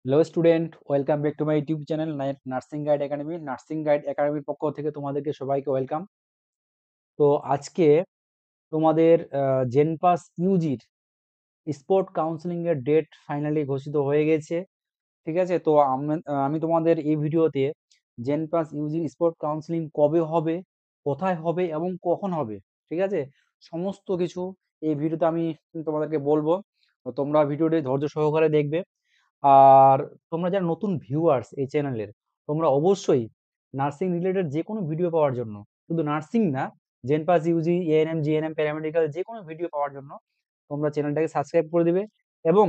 Hello student, welcome back to my YouTube channel nursing guide academy. Nursing guide একাডেমির পক্ষ থেকে তোমাদেরকে সবাইকে ওয়েলকাম। তো আজকে তোমাদের জেনপাস ইউজির স্পোর্ট কাউন্সিলিং এর ডেট ফাইনালি ঘোষিত হয়ে গেছে। ঠিক আছে, তো আমি তোমাদের এই ভিডিওতে জেনপাস ইউজির স্পোর্ট কাউন্সিলিং কবে হবে, কোথায় হবে এবং কখন হবে, ঠিক আছে, সমস্ত কিছু এই ভিডিওতে আমি তোমাদেরকে বলবো। তো তোমরা ভিডিওটি ধৈর্য সহকারে দেখবে। আর তোমরা যারা নতুন ভিউয়ার্স এই চ্যানেলের, তোমরা অবশ্যই নার্সিং রিলেটেড যে কোনো ভিডিও পাওয়ার জন্য, শুধু নার্সিং না, জেনপাস ইউজি, এএনএম, জিএনএম, প্যারামেডিক্যাল যে কোনো ভিডিও পাওয়ার জন্য তোমরা চ্যানেলটাকে সাবস্ক্রাইব করে দিবে এবং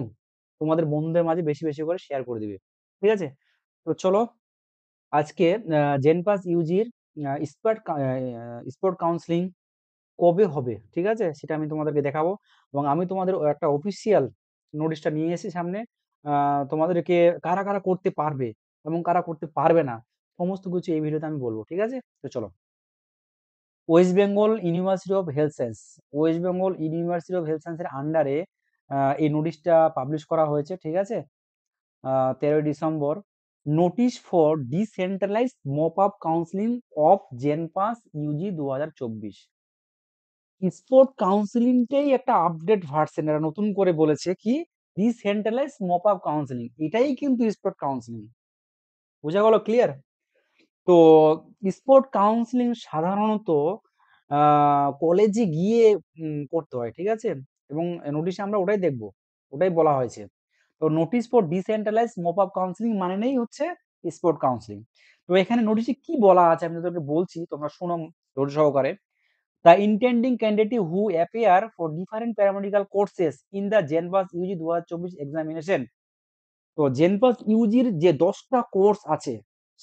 তোমাদের বন্ধুদের মাঝে বেশি বেশি করে শেয়ার করে দিবে। ঠিক আছে, তো চলো আজকে জেনপাস ইউজির স্পোর্ট স্পোর্ট কাউন্সিলিং কবে হবে, ঠিক আছে, সেটা আমি তোমাদেরকে দেখাবো। এবং আমি তোমাদের একটা অফিসিয়াল নোটিশটা নিয়ে এসেছি সামনে। তোমাদেরকে কারা কারা করতে পারবে এবং কারা করতে পারবে না, সমস্ত কিছু এই ভিডিওতে আমি বলবো। ঠিক আছে, তো চলো। West Bengal university of health science, West Bengal university of health সায়েন্সের আন্ডারে এই নোটিশটা পাবলিশ করা হয়েছে। ঠিক আছে, 13 December. Notice for decentralise mop up counselling of JENPAS UG 2024। Spot কাউন্সিলিংটাই একটা আপডেট ভার্সন, এরা নতুন করে বলেছে কি ডিসেন্ট্রালাইজ মপ আপ কাউন্সিলিং, এটাই কিন্তু স্পোর্ট কাউন্সিলিং। বোঝা গেল? ক্লিয়ার? তো স্পোর্ট কাউন্সিলিং সাধারণত কলেজে গিয়ে করতে হয়, ঠিক আছে, এবং নোটিশে আমরা ওটাই দেখব, ওটাই বলা হয়েছে। তো notice for decentralise mop up counselling মানেই হচ্ছে স্পোর্ট কাউন্সিলিং। তো এখানে নোটিশে কি বলা আছে আমি তোদেরকে বলছি, তোমরা শোনো ধৈর্য সহকারে। The intending candidate who appear for different paramedical courses in the JENPAS UG 2024 examination। তো জেনপাস ইউজির যে 10টা কোর্স আছে,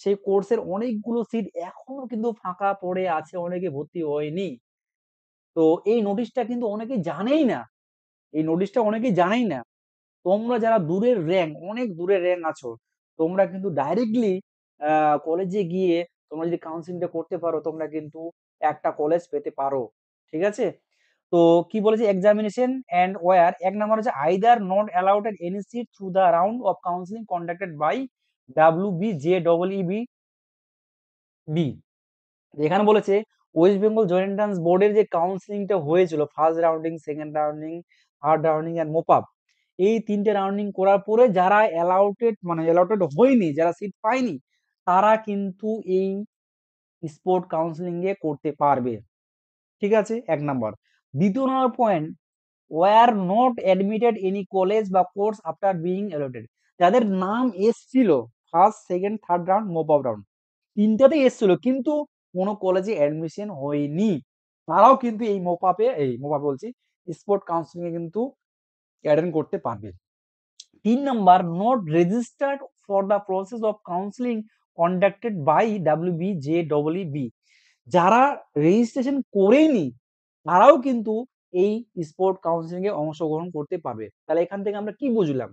সেই কোর্সের অনেকগুলো সিট এখনো কিন্তু ফাঁকা পড়ে আছে, অনেকে ভর্তি হয়নি। তো এই নোটিশটা কিন্তু অনেকেই জানেই না, এই নোটিশটা অনেকেই জানেই না। তোমরা যারা দূরের র্যাঙ্ক, অনেক দূরের র্যাঙ্ক আছো, তোমরা কিন্তু ডাইরেক্টলি কলেজে গিয়ে তোমরা যদি কাউন্সিলিংটা করতে পারো, তোমরা কিন্তু একটা কলেজ পেতে পারো। ঠিক আছে, তো কি বলেছে, এক্সামিনেশন এন্ড ওয়ার এক নাম্বার হচ্ছে either not allowed at any seat through the round of counselling conducted by WBJEE-B। এখানে বলেছে ওয়েস্ট বেঙ্গল জয়েন্ট এন্ট্রান্স বোর্ডের যে কাউন্সিলিংটা হয়েছিল, first rounding, second rounding, third rounding and mop up, এই তিনটে রাউন্ডিং করার পরে যারা অ্যালাউটেড হয়নি, যারা সিট পায়নি, তারা কিন্তু এই স্পোর্ট কাউন্সিলিং এ করতে পারবে। ঠিক আছে, এক নাম্বার। দ্বিতীয় number point, were not admitted any college বা কোর্স আফটার বিইং অ্যালটেড। যাদের নাম এসছিল first, second, third round, mop up round, তিনটাতে এসছিল কিন্তু কোনো কলেজে অ্যাডমিশন হয়নি, তারাও কিন্তু এই মোপাপে বলছি, স্পোর্ট কাউন্সিলিং এ কিন্তু অ্যাটেন্ড করতে পারবে। 3 number, not registered for the process of counselling conducted by WBJEE-B। যারা রেজিস্ট্রেশন করেনি, তারাও কিন্তু এই স্পোর্ট কাউন্সিলিং এ অংশগ্রহণ করতে পারবে। তাহলে এখান থেকে আমরা কি বুঝলাম?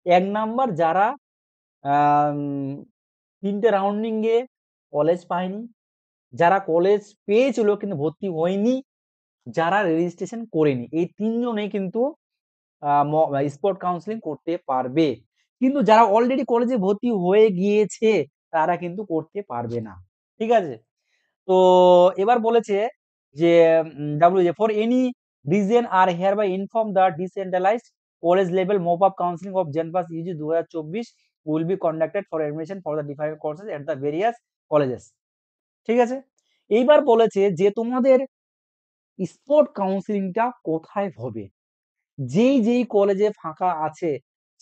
1 নাম্বার, যারা আম 3টে রাউন্ডিং এ কলেজ পায়নি, যারা কলেজ পেয়েছিল কিন্তু ভর্তি হয়নি, যারা রেজিস্ট্রেশন করেনি, এই 3জনেই কিন্তু স্পোর্ট কাউন্সিলিং করতে পারবে। কিন্তু যারা অলরেডি কলেজে ভর্তি হয়ে গিয়েছে, তারা কিন্তু করতে পারবে না। ঠিক আছে, তো এবার বলেছে যে WJ for any reason are hereby inform the decentralized college level mop up counselling of JENPAS UG 2024 will be conducted for admission for the different courses at the various colleges. ঠিক আছে, এইবার বলেছে যে তোমাদের স্পোর্ট কাউন্সিলিংটা কোথায় হবে। যেই যেই কলেজে ফাঁকা আছে,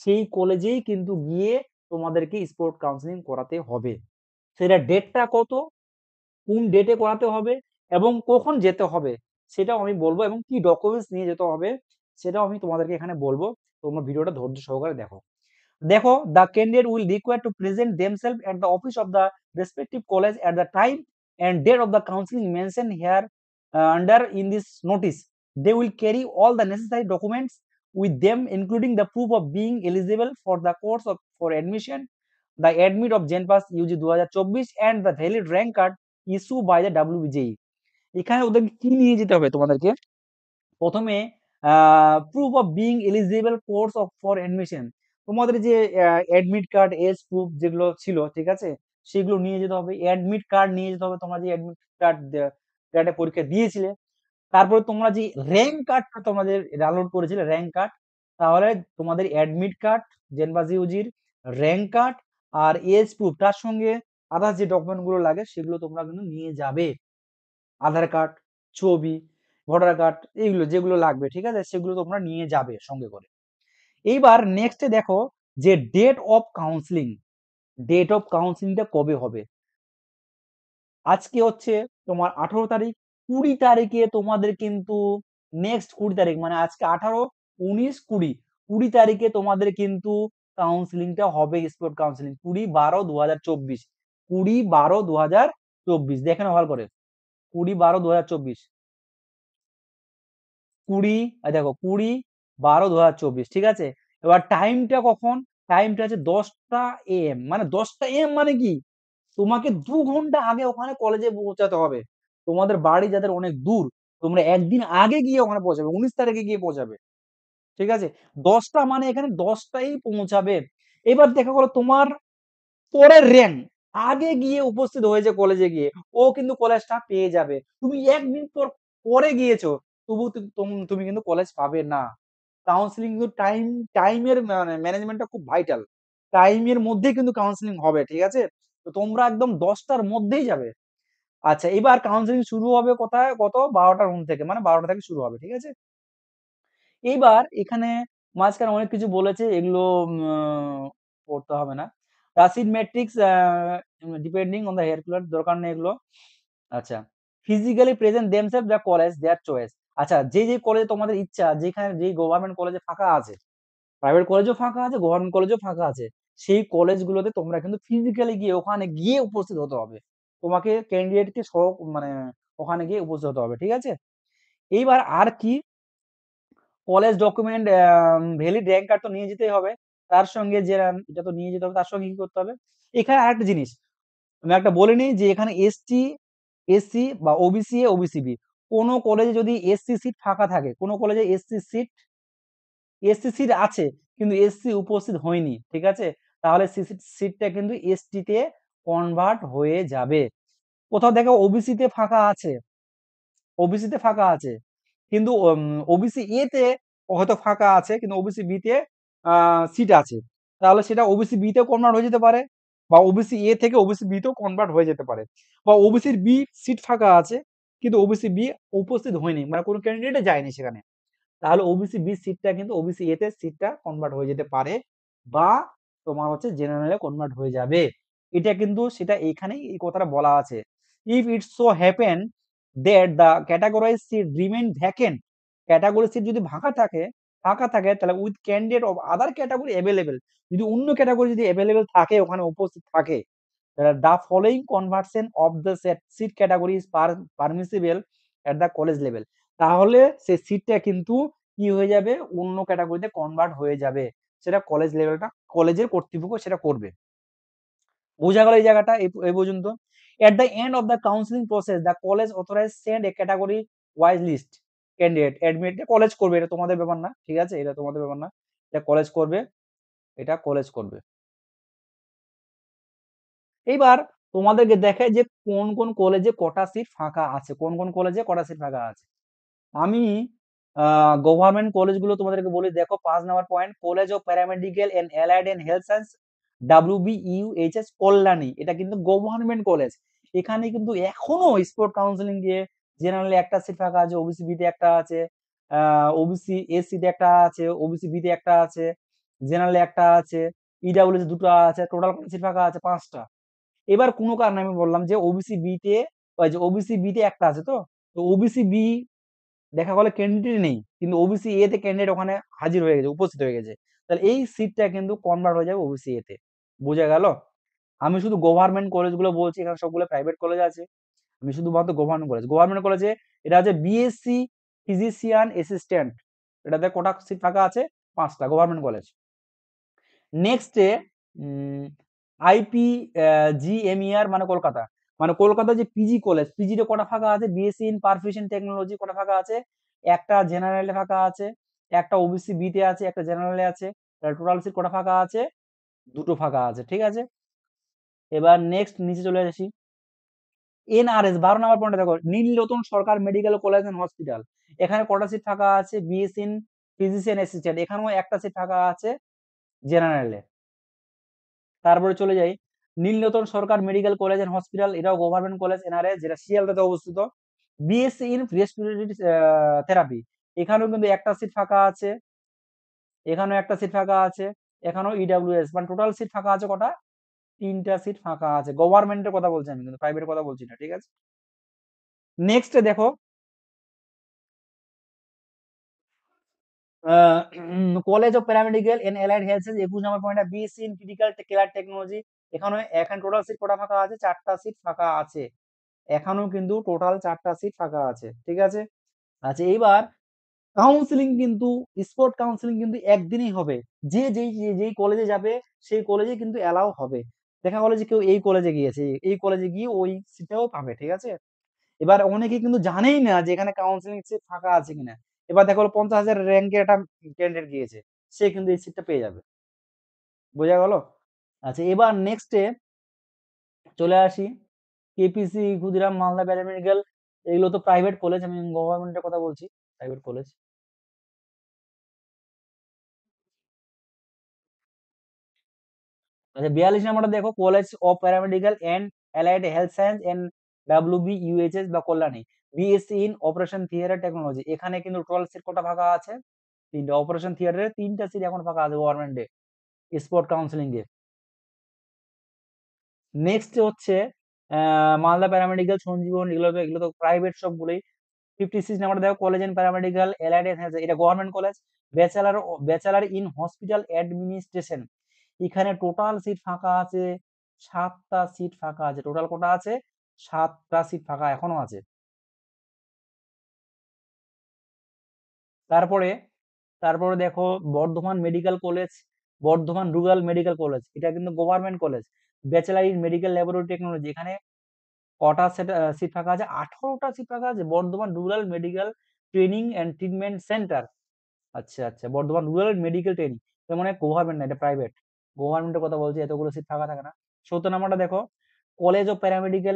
সেই কলেজেই কিন্তু গিয়ে তোমাদেরকে স্পোর্ট কাউন্সিলিং করাতে হবে। সেটা ডেটটা কত, কোন ডেটে করাতে হবে এবং কখন যেতে হবে, সেটাও আমি বলবো, এবং কি ডকুমেন্টস নিয়ে যেতে হবে সেটাও আমি তোমাদেরকে এখানে বলবো। তোমরা ভিডিওটা ধৈর্য সহকারে দেখো। দেখো, the candidate will require to present themselves at the office of the respective college at the time and date of the counseling mentioned here under in this notice. They will carry all the necessary documents with them, including the proof of being eligible for the course of for admission, the admit of JENPAS UG 2024 and the valid rank card issued by the WBJE। এখানে ওদেরকে কি নিয়ে যেতে হবে তোমাদেরকে? প্রথমে proof of being eligible course of for admission, তোমাদের যে অ্যাডমিট কার্ড, এজ প্রুফ যেগুলো ছিল, ঠিক আছে, সেগুলো নিয়ে যেতে হবে। অ্যাডমিট কার্ড নিয়ে যেতে হবে, তোমরা যে অ্যাডমিট কার্ড পরীক্ষা দিয়েছিলে। তারপরে তোমরা যে র্যাঙ্ক কার্ডটা তোমাদের ডাউনলোড করেছিলে, র্যাঙ্ক কার্ড, তাহলে তোমাদের অ্যাডমিট কার্ড, জেনপাস ইউজির র্যাঙ্ক কার্ড আর এজ প্রুফ, তার সঙ্গে আদার্স যে ডকুমেন্ট গুলো লাগে সেগুলো তোমরা কিন্তু নিয়ে যাবে। আধার কার্ড, ছবি, ভোটার কার্ড, এইগুলো যেগুলো লাগবে, ঠিক আছে, সেগুলো তোমরা নিয়ে যাবে সঙ্গে করে। এইবার নেক্সটে দেখো যে date of counselling, date of কাউন্সিলিংটা কবে হবে। আজকে হচ্ছে তোমার 18 তারিখ, 20 তারিখে তোমাদের কিন্তু নেক্সট 20 তারিখ, মানে আজকে 18, 19, 20, 20 তারিখে তোমাদের কিন্তু কাউন্সিলিংটা হবে, স্পোর্ট কাউন্সিলিং 20/12/2024, 20/12/2024, দেখে নাও ভালো করে, 20/12/2024, 20, দেখো 20/12/2024, ঠিক আছে। এবার টাইমটা কখন, টাইমটা হচ্ছে 10টা AM, মানে 10টা AM মানে কি, তোমাকে 2 ঘন্টা আগে ওখানে কলেজে পৌঁছাতে হবে। তোমাদের বাড়ি যাদের অনেক দূর, তোমরা একদিন আগে গিয়ে ওখানে পৌঁছাবে, 19 তারিখে গিয়ে পৌঁছাবে, ঠিক আছে। 10টা মানে এখানে 10টাই পৌঁছাবে। এবার দেখা গেলো তোমার পরের র্যাঙ্ক আগে গিয়ে উপস্থিত হয়েছে কলেজে গিয়ে, ও কিন্তু কলেজটা পেয়ে যাবে। তুমি একদিন পর পরে গিয়েছো, তবু তুমি কিন্তু কলেজ পাবে না। কাউন্সিলিং কিন্তু টাইমের মানে ম্যানেজমেন্টটা খুব ভাইটাল। টাইমের মধ্যেই কিন্তু কাউন্সিলিং হবে, ঠিক আছে। তো তোমরা একদম 10টার মধ্যেই যাবে। আচ্ছা, এবার কাউন্সিলিং শুরু হবে কোথায়, কত 12টার রুম থেকে, মানে 12টা থেকে শুরু হবে, ঠিক আছে। এইবার এখানে মাঝখানে অনেক কিছু বলেছে, এগুলো পড়তে হবে না। রাশিড matrix depending on the here, দরকার নেই এগুলো। আচ্ছা, physically present themself the college their choice. আচ্ছা, যে কলেজে তোমাদের ইচ্ছা, যেখানে যেই গভর্নমেন্ট কলেজে ফাঁকা আছে, প্রাইভেট কলেজও ফাঁকা আছে, গভর্নমেন্ট কলেজও ফাঁকা আছে, সেই কলেজগুলোতে তোমরা কিন্তু ফিজিক্যালি গিয়ে ওখানে গিয়ে উপস্থিত হতে হবে। তোমাকে ক্যান্ডিডেটকে মানে ওখানে গিয়ে উপস্থিত হতে হবে, ঠিক আছে। এইবার আর কি, college document, valid rank card তো নিয়ে যেতেই হবে, তার সঙ্গে যে এটা তো নিয়ে যেতে হবে, তার সঙ্গে কি করতে হবে, এখানে আরেকটা জিনিস আমি একটা বলে নিই, যে এখানে এসটি, এসসি বা ওবিসি এ, ওবিসি বি, কোনো কলেজে যদি এসসি সিট ফাঁকা থাকে, কোনো কলেজে এসসি সিট আছে কিন্তু এসসি উপস্থিত হয়নি, ঠিক আছে, তাহলে সিটটা কিন্তু এসটি তে কনভার্ট হয়ে যাবে। কোথাও দেখো ওবিসি তে ফাঁকা আছে, ওবিসি তে ফাঁকা আছে, কিন্তু ওবিসি এ তে হয়তো ফাঁকা আছে, কিন্তু ওবিসি বি তে সিট আছে, তাহলে সেটা ওবিসি বি তেও কনভার্ট হয়ে যেতে পারে, বা ওবিসি এ থেকে ওবিসি বি তেও কনভার্ট হয়ে যেতে পারে, বা ওবিসির বি সিট ফাঁকা আছে কিন্তু ওবিসি বি উপস্থিত হয়নি, মানে কোনো ক্যান্ডিডেটে যায়নি সেখানে, তাহলে ওবিসি বি সিটটা কিন্তু ওবিসি এ তে সিটটা কনভার্ট হয়ে যেতে পারে, বা তোমার হচ্ছে জেনারেলে কনভার্ট হয়ে যাবে। এটা কিন্তু সেটা এইখানেই এই কথাটা বলা আছে। If it so happen that the categorise seat remain vacant, category seat যদি ফাঁকা থাকে তাহলে with candidate of other category available, যদি অন্য ক্যাটাগরি যদি অ্যাভেলেবেল থাকে, ওখানে উপস্থিত থাকে, the following conversion of the seat category is permissible at the college level, তাহলে সেই সিটটা কিন্তু কি হয়ে যাবে, অন্য ক্যাটাগরিতে কনভার্ট হয়ে যাবে, সেটা কলেজ লেভেলটা, কলেজের কর্তৃপক্ষ সেটা করবে। বোঝা গেল এই জায়গাটা, এই পর্যন্ত। at the end of the counseling process the college authorized send a category wise list candidate admit, college করবে, এটা তোমাদের ব্যাপার না, ঠিক আছে, এটা তোমাদের ব্যাপার না, এটা কলেজ করবে, এটা কলেজ করবে। এইবার তোমাদেরকে দেখায় যে কোন কোন কলেজে কটা সিট ফাঁকা আছে, কোন কোন কলেজে কটা সিট ফাঁকা আছে। আমি গভর্নমেন্ট কলেজগুলো তোমাদেরকে বলি, দেখো 5 number point, college of paramedical and allied and health science WBUHS Kalyani, এটা কিন্তু গভর্নমেন্ট কলেজ। এখানে কিন্তু এখনো স্পোর্ট কাউন্সিলিং দিয়ে জেনারেলি একটা সিট ফাঁকা আছে, ওবিসি বি তে একটা আছে, ওবিসি এসসি তে একটা আছে, ওবিসি বি তে একটা আছে, জেনারেলি একটা আছে, ইডব্লিউএস দুটো আছে, টোটাল সিট ফাঁকা আছে 5টা। এবার কোনো কারণে আমি বললাম যে ওবিসি বি তে, ওই যে ওবিসি বি তে একটা আছে, তো ওবিসি বি দেখা গেলো ক্যান্ডিডেট নেই, কিন্তু ওবিসি এ তে ক্যান্ডিডেট ওখানে হাজির হয়ে গেছে, উপস্থিত হয়ে গেছে, তাহলে এই সিটটা কিন্তু কনভার্ট হয়ে যাবে ওবিসি এ তে। বোঝা গেল? আমি শুধু গভর্নমেন্ট কলেজগুলো বলছি, এখানে সবগুলো প্রাইভেট কলেজ আছে, আমি শুধুমাত্র গভর্নমেন্ট কলেজে এটা হচ্ছে বিএসসি ফিজিশিয়ান অ্যাসিস্ট্যান্ট, এটাতে কটা সিট ফাঁকা আছে, 5টা, গভর্নমেন্ট কলেজ। নেক্সটে আইপি জিএমইআর মানে কলকাতা, মানে কলকাতা যে পিজি কলেজ, পিজিতে কটা ফাঁকা আছে, বিএসসি ইন পারফিউশন টেকনোলজি কটা ফাঁকা আছে, একটা জেনারেলে ফাঁকা আছে, একটা ওবিসি বি তে আছে, একটা জেনারেলে আছে, টোটাল সিট কটা ফাঁকা আছে? দুটো ফাঁকা আছে, ঠিক আছে। এবার নেক্সট নিচে চলে আসি। এনআরএস 12 নম্বর পয়েন্টে দেখো, নীলরতন সরকার মেডিকেল কলেজ এন্ড হসপিটাল, এখানে কটা সিট ফাঁকা আছে? বিএসসি ইন ফিজিশিয়ান অ্যাসিস্ট্যান্ট, এখানেও একটা সিট ফাঁকা আছে জেনারেলে। তারপরে চলে যাই, নীলরতন সরকার মেডিকেল কলেজ এন্ড হসপিটাল, এটাও গভর্নমেন্ট কলেজ এনআরএস, যেটা শিয়ালদাতে অবস্থিত। বিএসসি ইন রেসপিরেটরি থেরাপি, এখানেও কিন্তু একটা সিট ফাঁকা আছে, এখানেও একটা সিট ফাঁকা আছে, এখানেও ইডব্লিউএস, মানে টোটাল সিট ফাঁকা আছে কটা? তিনটা সিট ফাঁকা আছে। গভর্নমেন্টের কথা বলছি আমি, কিন্তু প্রাইভেটের কথা বলছি না, ঠিক আছে। নেক্সট দেখো, college of paramedical and allied health science 21 নম্বর পয়েন্টে, BSc in critical care technology, এখানে টোটাল সিট কটা ফাঁকা আছে? চারটা সিট ফাঁকা আছে, এখানেও কিন্তু টোটাল চারটা সিট ফাঁকা আছে, ঠিক আছে। আচ্ছা, এইবার কাউন্সিলিং কিন্তু, স্পোর্ট কাউন্সিলিং কিন্তু একদিনই হবে, যে যেই যেই কলেজে যাবে সেই কলেজে কিন্তু অ্যালাউ হবে। দেখা গেলো যে কেউ এই কলেজে গিয়েছে, এই কলেজে গিয়ে ওই সিটটাও পাবে, ঠিক আছে। এবার অনেকে কিন্তু জানেই না যে এখানে কাউন্সিলিং সিট ফাঁকা আছে কিনা। এবার দেখো 50,000 র্যাঙ্কে একটা ক্যান্ডিডেট গিয়েছে, সে কিন্তু এই সিটটা পেয়ে যাবে। বোঝা গেল? আচ্ছা, এবার নেক্সটে চলে আসি, কেপিসি, ক্ষুদিরাম মালদা প্যারামেডিক্যাল, এগুলো তো প্রাইভেট কলেজ, আমি গভর্নমেন্টের কথা বলছি, প্রাইভেট কলেজ। আচ্ছা, 42 নাম্বারটা দেখো, college of paramedical and allied health science and WBUHS বা Kalyani, BSc in operation theatre technology, এখানে কিন্তু টোটাল সিট কটা ফাঁকা আছে? তিনটা। অপারেশন থিয়েটারে তিনটা সিট এখন ফাঁকা আছে গভর্নমেন্টে, স্পোর্ট কাউন্সিলিং এ। নেক্সট হচ্ছে মালদা প্যারামেডিক্যাল, সঞ্জীবন, এগুলো তো প্রাইভেট সবগুলোই। 56 নাম্বার দেখো, college and paramedical allied health, এটা government college. Bachelor in hospital administration, এখানে টোটাল সিট ফাঁকা আছে 7টা সিট ফাঁকা আছে। টোটাল কটা আছে? 7টা সিট ফাঁকা এখনো আছে। তারপরে তারপরে দেখো, Bardhaman medical college, Bardhaman rural medical college, এটা কিন্তু government college. Bachelor in medical laboratory technology, এখানে কটা সিট ফাঁকা আছে? 18টা সিট ফাঁকা আছে। Bardhaman rural medical training and treatment centre, আচ্ছা আচ্ছা, বর্ধমান রুরাল মেডিকেল ট্রেনিং, এটা মানে গভর্নমেন্ট না, এটা প্রাইভেট। গভর্নমেন্টের কথা বলছি, এতগুলো সিট ফাঁকা থাকে না। 17 নাম্বারটা দেখো, college of paramedical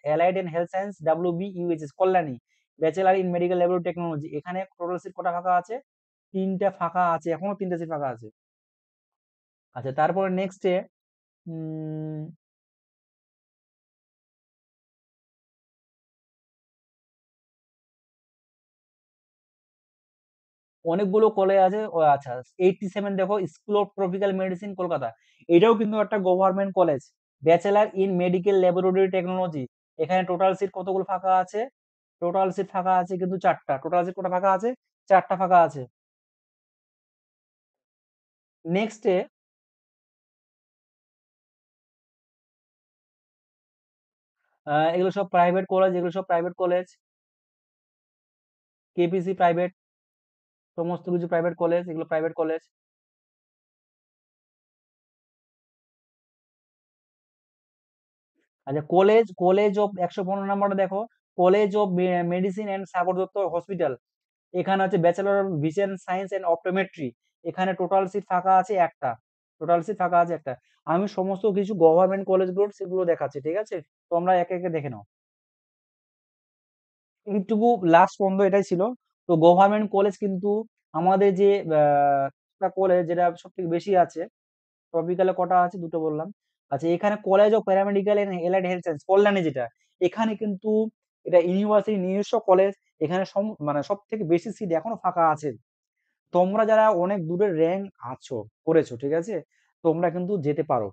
allied and health science WBUHS Kalyani, bachelor in medical laboratory technology, এখানে টোটাল সিট কটা ফাঁকা আছে? তিনটা ফাঁকা আছে, এখনো তিনটা সিট ফাঁকা আছে। আচ্ছা, তারপরে নেক্সটে অনেকগুলো কলেজ আছে। ও আচ্ছা, 87 দেখো, school of tropical medicine Kolkata, এটাও কিন্তু একটা government college. Bachelor in medical laboratory technology, এখানে টোটাল সিট কতগুলো ফাঁকা আছে? টোটাল সিট ফাঁকা আছে কিন্তু চারটা। টোটাল সিট কটা ফাঁকা আছে? চারটা ফাঁকা আছে। নেক্সটে এগুলো সব প্রাইভেট কলেজ, এগুলো সব প্রাইভেট কলেজ। কেপিসি প্রাইভেট, সমস্ত কিছু প্রাইভেট কলেজ, এগুলো প্রাইভেট কলেজ। আচ্ছা, কলেজ অফ 115 নাম্বারটা দেখো, college of medicine and Sagar Dutta hospital, এখানে হচ্ছে bachelor of vision science and optometry, এখানে টোটাল সিট ফাঁকা আছে একটা। টোটাল সিট ফাঁকা আছে একটা। আমি সমস্ত কিছু গভর্নমেন্ট কলেজগুলোর সেগুলো দেখাচ্ছি, ঠিক আছে। তোমরা একে একে দেখে নাও। এইটুকু লাস্ট পর্যন্ত এটাই ছিল। তো গভর্নমেন্ট কলেজ কিন্তু আমাদের যে কলেজ যেটা সব থেকে বেশি আছে, টপিক্যালে কটা আছে? দুটো বললাম। আচ্ছা, এখানে college of paramedical and allied health science Kalyani, যেটা এখানে কিন্তু এটা ইউনিভার্সিটি নিজস্ব কলেজ, এখানে মানে সব থেকে বেশি সিট এখনো ফাঁকা আছে। তোমরা যারা অনেক দূরের র্যাঙ্ক আছো, করেছো, ঠিক আছে, তোমরা কিন্তু যেতে পারো,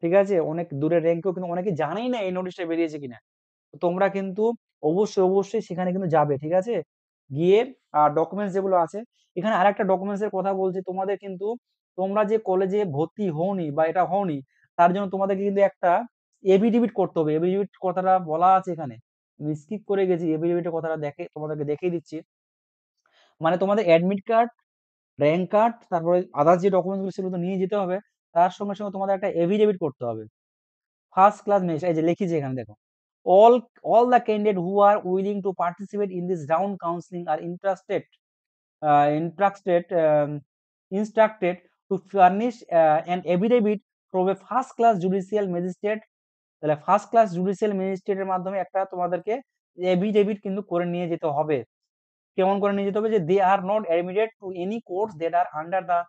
ঠিক আছে। অনেক দূরের র্যাঙ্কেও কিন্তু অনেকে জানেই না এই নোটিশটা বেরিয়েছে কিনা। তো তোমরা কিন্তু অবশ্যই সেখানে কিন্তু যাবে, ঠিক আছে। গিয়ে ডকুমেন্টস যেগুলো আছে, এখানে আরেকটা ডকুমেন্টস এর কথা বলছি তোমাদের, কিন্তু তোমরা যে কলেজে ভর্তি হওনি বা এটা হওনি, তার জন্য তোমাদেরকে কিন্তু একটা এফিডেভিট করতে হবে। এফিডেভিট কথাটা বলা আছে এখানে, আমি স্কিপ করে গেছি। এফিডেভিটের কথাটা তোমাদেরকে দেখিয়ে দিচ্ছি। মানে তোমাদের অ্যাডমিট কার্ড, র‍্যাঙ্ক কার্ড, তারপরে আদার্স যে ডকুমেন্টস গুলো সেগুলো তো নিয়ে যেতে হবে। তার সঙ্গে সঙ্গে তোমাদের একটা এফিডেভিট করতে হবে। ফার্স্ট ক্লাস মেরিট, এই যে লিখেছি এখানে দেখো, all all the candidate who are willing to participate in this round counseling are interested instructed to furnish an affidavit from a first class judicial magistrate. তাহলে ফার্স্ট ক্লাস জুডিশিয়াল ম্যাজিস্ট্রেটের মাধ্যমে একটা তোমাদেরকে এফিডেভিট কিন্তু করে নিয়ে যেতে হবে। কেমন করে নিয়ে যেতে হবে? যে they are not admitted to any course that are under the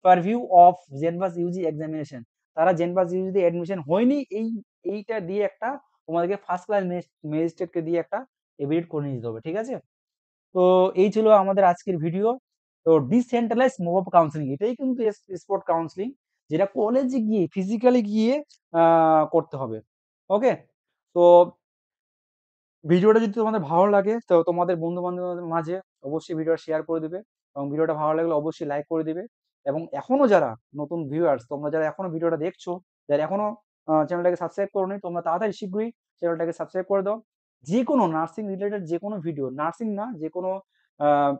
purview of JENPAS UG examination. তারা জেনপাস ইউজিতে অ্যাডমিশন হয়নি, এইটা দিয়ে একটা তোমাদেরকে ফার্স্ট ক্লাস ম্যাজিস্ট্রেটকে দিয়ে একটা এফিডেভিট করে নিয়ে যেতে হবে, ঠিক আছে? তো এই ছিল আমাদের আজকের ভিডিও। তো ডিসেন্ট্রালাইজ মোড অফ কাউন্সিলিং, এটাই কিন্তু স্পট কাউন্সিলিং, যেটা কলেজে গিয়ে ফিজিক্যালি গিয়ে করতে হবে। ওকে, তো ভিডিওটা যদি তোমাদের ভালো লাগে তো তোমাদের বন্ধু বান্ধবদের মাঝে অবশ্যই ভিডিওটা শেয়ার করে দিবে, এবং ভিডিওটা ভালো লাগলে অবশ্যই লাইক করে দিবে। এবং এখনো যারা নতুন ভিউয়ার্স, তোমরা যারা এখনো ভিডিওটা দেখছো, যারা এখনো চ্যানেলটাকে সাবস্ক্রাইব করোনি, তোমরা তাড়াতাড়ি শীঘ্রই চ্যানেলটাকে সাবস্ক্রাইব করে দাও। যে কোনো নার্সিং রিলেটেড যে কোনো ভিডিও, নার্সিং না, যে কোনো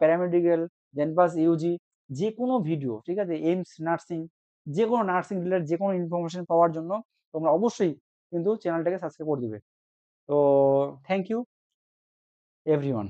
প্যারামেডিক্যাল, জেনপাস ইউজি, যে কোনো ভিডিও, ঠিক আছে, এইমস নার্সিং, যে কোনো নার্সিং রিলেটেড যে কোনো ইনফরমেশন পাওয়ার জন্য তোমরা অবশ্যই কিন্তু চ্যানেলটাকে সাবস্ক্রাইব করে দিবে। তো থ্যাংক ইউ এভরিওয়ান।